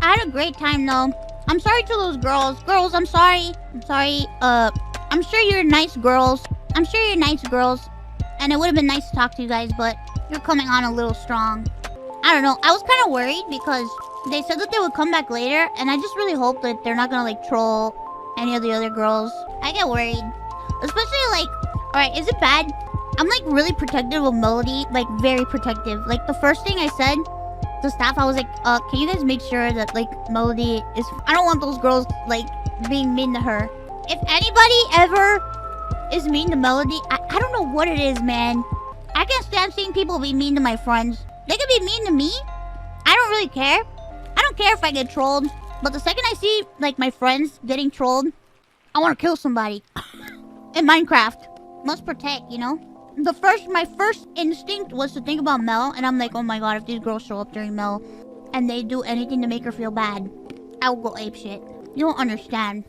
I had a great time though. I'm sorry to those girls. Girls, I'm sorry. I'm sorry. I'm sure you're nice girls. I'm sure you're nice girls. And it would have been nice to talk to you guys, but you're coming on a little strong. I don't know. I was kind of worried because they said that they would come back later, and I just really hope that they're not gonna like troll any of the other girls. I get worried. Especially like, alright, is it bad? I'm like really protective of Melody, like very protective. Like the first thing I said to staff, I was like, can you guys make sure that like Melody is... I don't want those girls like being mean to her. If anybody ever is mean to Melody, I don't know what it is, man. I can't stand seeing people be mean to my friends. They can be mean to me. I don't really care. I don't care if I get trolled. But the second I see like my friends getting trolled, I want to kill somebody. In Minecraft. Must protect, you know? My first instinct was to think about Mel, and I'm like, oh my god, if these girls show up during Mel and they do anything to make her feel bad, I will go apeshit. You don't understand.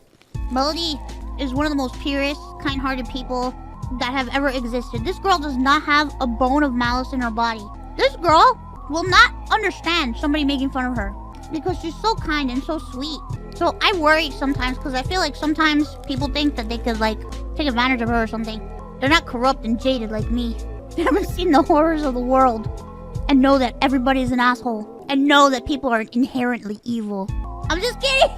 Melody is one of the most purest, kind-hearted people that have ever existed. This girl does not have a bone of malice in her body. This girl will not understand somebody making fun of her because she's so kind and so sweet. So I worry sometimes because I feel like sometimes people think that they could like take advantage of her or something. They're not corrupt and jaded like me. They haven't seen the horrors of the world and know that everybody is an asshole and know that people are inherently evil. I'm just kidding.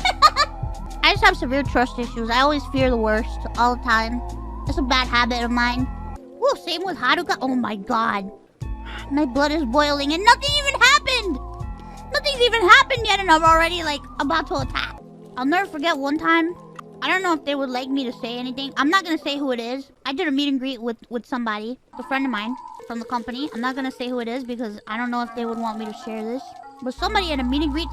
I just have severe trust issues. I always fear the worst all the time. It's a bad habit of mine. Woo, same with Haruka. Oh my god. My blood is boiling and nothing even happened. Nothing's even happened yet and I'm already like about to attack. I'll never forget one time. I don't know if they would like me to say anything. I'm not gonna say who it is. I did a meet and greet with somebody, a friend of mine from the company. I'm not gonna say who it is because I don't know if they would want me to share this. But somebody at a meet and greet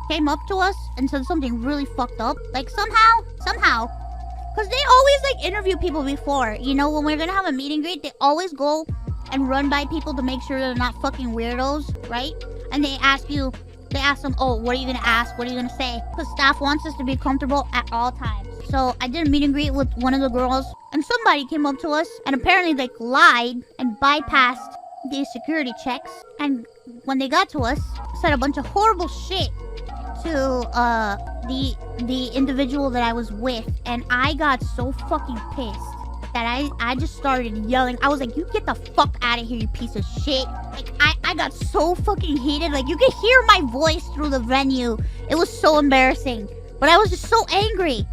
came up to us and said something really fucked up. Like somehow, because they always like interview people before. You know, when we're gonna have a meet and greet, they always go and run by people to make sure they're not fucking weirdos, right? And they ask them, oh, what are you gonna ask? What are you gonna say? Because staff wants us to be comfortable at all times. So I did a meet and greet with one of the girls, and somebody came up to us and apparently like lied and bypassed these security checks. And when they got to us, said a bunch of horrible shit to the individual that I was with, and I got so fucking pissed that I just started yelling. I was like, you get the fuck out of here, you piece of shit. Like, I got so fucking heated. Like, you could hear my voice through the venue. It was so embarrassing. But I was just so angry.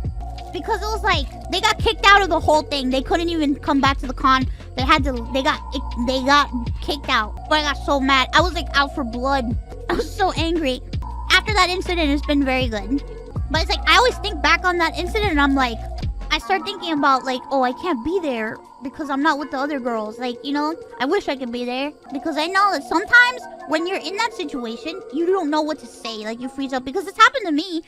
Because it was like, they got kicked out of the whole thing. They couldn't even come back to the con. They got kicked out. But I got so mad. I was like out for blood. I was so angry. After that incident, it's been very good. But it's like, I always think back on that incident and I'm like, I start thinking about like, oh, I can't be there because I'm not with the other girls. Like, you know, I wish I could be there because I know that sometimes when you're in that situation, you don't know what to say. Like, you freeze up because it's happened to me.